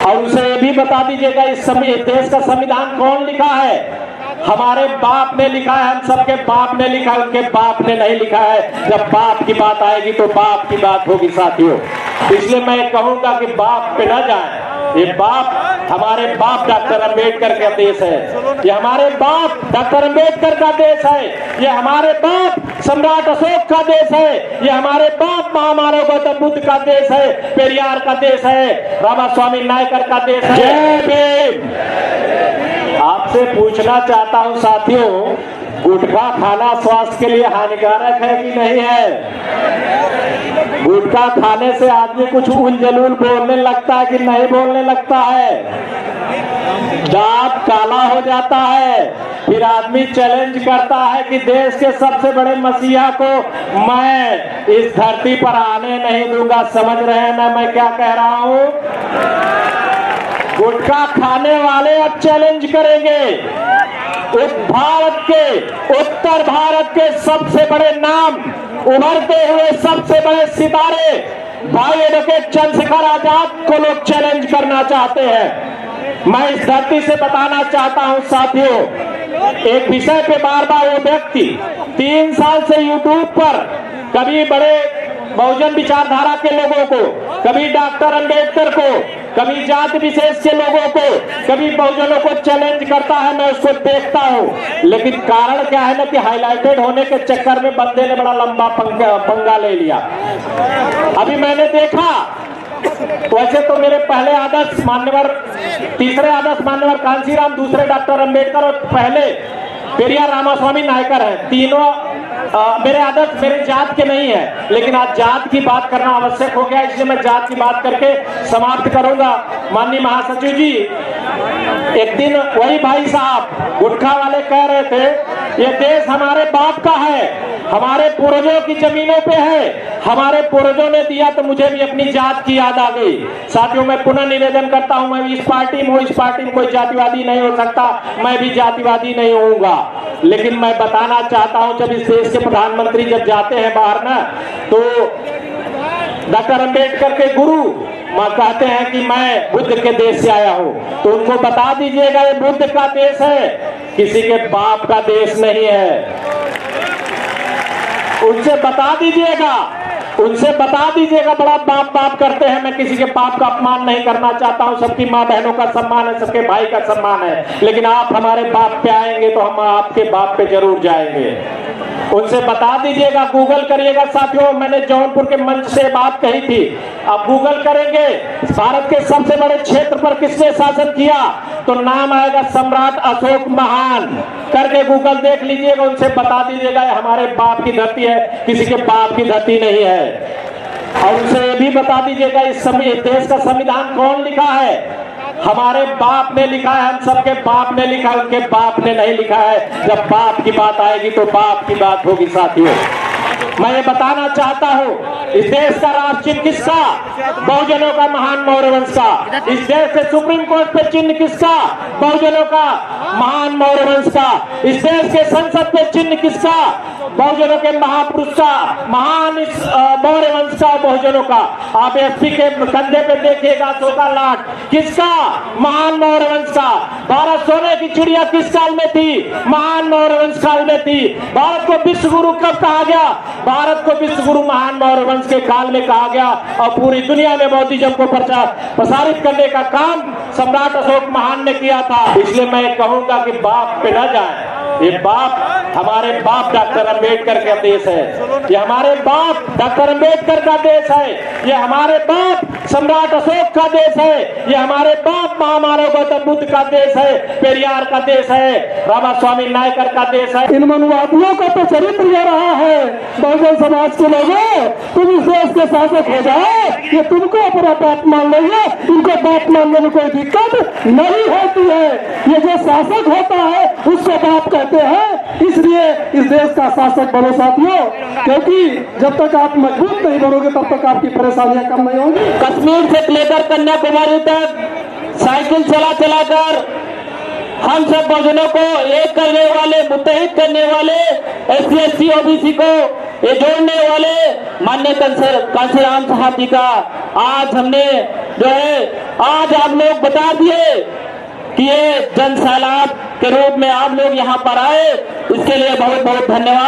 और उसे ये भी बता दीजिएगा इस देश का संविधान कौन लिखा है? हमारे बाप ने लिखा है, हम सबके बाप ने लिखा है, उनके बाप ने नहीं लिखा है। जब बाप की बात आएगी तो बाप की बात होगी साथियों। इसलिए मैं कहूंगा कि बाप पे न जाए। ये बाप, हमारे बाप डॉक्टर अंबेडकर का देश है, ये हमारे बाप डॉक्टर अंबेडकर का देश है, ये हमारे बाप सम्राट अशोक का देश है, ये हमारे बाप महामानव गौतम बुद्ध का देश है, पेरियार का देश है, रामास्वामी नायकर का देश है। जय भीम। आपसे पूछना चाहता हूं साथियों, गुटखा खाना स्वास्थ्य के लिए हानिकारक है कि नहीं है? गुटखा खाने से आदमी कुछ उलझलूल बोलने लगता है कि नहीं बोलने लगता है? दांत काला हो जाता है, फिर आदमी चैलेंज करता है कि देश के सबसे बड़े मसीहा को मैं इस धरती पर आने नहीं दूंगा। समझ रहे हैं ना मैं क्या कह रहा हूं? गुटखा खाने वाले अब चैलेंज करेंगे भारत के, उत्तर भारत के सबसे बड़े नाम, उभरते हुए सबसे बड़े सितारे भाई एडवोकेट चंद्रशेखर आजाद को लोग चैलेंज करना चाहते हैं। मैं इस धरती से बताना चाहता हूं साथियों, एक विषय पे बार बार वो व्यक्ति 3 साल से यूट्यूब पर कभी बड़े बहुजन विचारधारा के लोगों को, कभी डॉक्टर अंबेडकर को, कभी जाति विशेष के लोगों को, कभी बहुजनों को चैलेंज करता है। मैं उसको देखता हूं, लेकिन कारण क्या है ना कि हाईलाइटेड होने के चक्कर में बंदे ने बड़ा लंबा पंगा ले लिया। अभी मैंने देखा, वैसे तो मेरे पहले आदर्श मान्यवर, तीसरे आदर्श मान्यवर कांशीराम, दूसरे डॉक्टर अंबेडकर और पहले पेरियार रामास्वामी नायकर है। तीनों मेरे आदर्श मेरे जात के नहीं है, लेकिन आज जात की बात करना आवश्यक हो गया, इसलिए मैं जात की बात करके समाप्त करूंगा। माननीय महासचिव जी, एक दिन वही भाई साहब गुटखा वाले कह रहे थे ये देश हमारे बाप का है, हमारे पूर्वजों की जमीनों पे है, हमारे पूर्वजों ने दिया, तो मुझे भी अपनी जात की याद आ गई। साथियों, मैं पुनः निवेदन करता हूं, मैं भी इस पार्टी में हूं, इस पार्टी में कोई जातिवादी नहीं हो सकता, मैं भी जातिवादी नहीं होऊंगा, लेकिन मैं बताना चाहता हूं, जब इस देश के प्रधानमंत्री जब जाते हैं बाहर ना, तो डॉक्टर अंबेडकर के गुरु कहते हैं कि मैं बुद्ध के देश से आया हूं, तो उनको बता दीजिएगा ये बुद्ध का देश है, किसी के बाप का देश नहीं है। उनसे बता दीजिएगा, उनसे बता दीजिएगा, बड़ा बाप बाप करते हैं। मैं किसी के बाप का अपमान नहीं करना चाहता हूं, सबकी माँ बहनों का सम्मान है, सबके भाई का सम्मान है, लेकिन आप हमारे बाप पे आएंगे तो हम आपके बाप पे जरूर जाएंगे। उनसे बता दीजिएगा, गूगल करिएगा साथियों, मैंने जौनपुर के मंच से बात कही थी, आप गूगल करेंगे भारत के सबसे बड़े क्षेत्र पर किसने शासन किया, तो नाम आएगा सम्राट अशोक महान, करके गूगल देख लीजिएगा। उनसे बता दीजिएगा हमारे बाप की धरती है, किसी के बाप की धरती नहीं है। और उनसे ये भी बता दीजिएगा इस देश का संविधान कौन लिखा है? हमारे बाप ने लिखा है, हम सबके बाप ने लिखा है, उनके बाप ने नहीं लिखा है। जब बाप की बात आएगी तो बाप की बात होगी साथियों। मैं ये बताना चाहता हूँ, इस देश का राष्ट्र चिन्ह किसका? बहुजनों का, महान मौर्य वंश का। इस देश के सुप्रीम कोर्ट पे चिन्ह किसका? बहुजनों का, महान मौर्य वंश का। इस देश के संसद पे चिन्ह किसका? बहुजनों के महापुरुष का, महान मौर्य वंश का, बहुजनों का। आप एसपी के कंधे पे देखिएगा अशोक का लाट, किसका? महान मौर्य वंश का। भारत सोने की चिड़िया किस काल में थी? महान मौर्य वंश काल में थी। भारत को विश्व गुरु कब कहा गया? भारत को विश्व गुरु महान मौर्य वंश के काल में कहा गया, और पूरी दुनिया में बौद्धिज्म को प्रसारित करने का काम सम्राट अशोक महान ने किया था। इसलिए मैं कहूंगा कि बाप पे न जाए। ये बाप, हमारे बाप डॉक्टर अंबेडकर का देश है, ये हमारे बाप डॉक्टर अंबेडकर का देश है, ये हमारे बाप सम्राट अशोक का देश है, ये हमारे बाप महामानव गौतम बुद्ध का देश है, पेरियार का देश है, रामास्वामी नायकर का देश है। इन मनुवादियों का तो चरित्र ये रहा है, बहुजन समाज के लोगों, तुम इस देश के शासक हो जाओ, ये तुमको अपना बाप मान लेंगे, इनको बाप मानने में कोई दिक्कत नहीं होती है। ये जो शासक होता है उसको बाप कहते हैं। इसलिए इस देश का शासक बनो साथियों, क्योंकि जब तक आप मजबूत नहीं बनोगे तब तक आपकी परेशानियां कम नहीं होंगी। कश्मीर से लेकर कन्याकुमारी तक साइकिल चला चलाकर हम सब बहुजनों को एक करने वाले, मुत्तहिद करने वाले, SC ST OBC को ये जोड़ने वाले माननीय कांशीराम साहब जी का आज हमने जो है आज आप लोग बता दिए कि ये जन सैलाब के रूप में आप लोग यहाँ पर आए, इसके लिए बहुत बहुत धन्यवाद।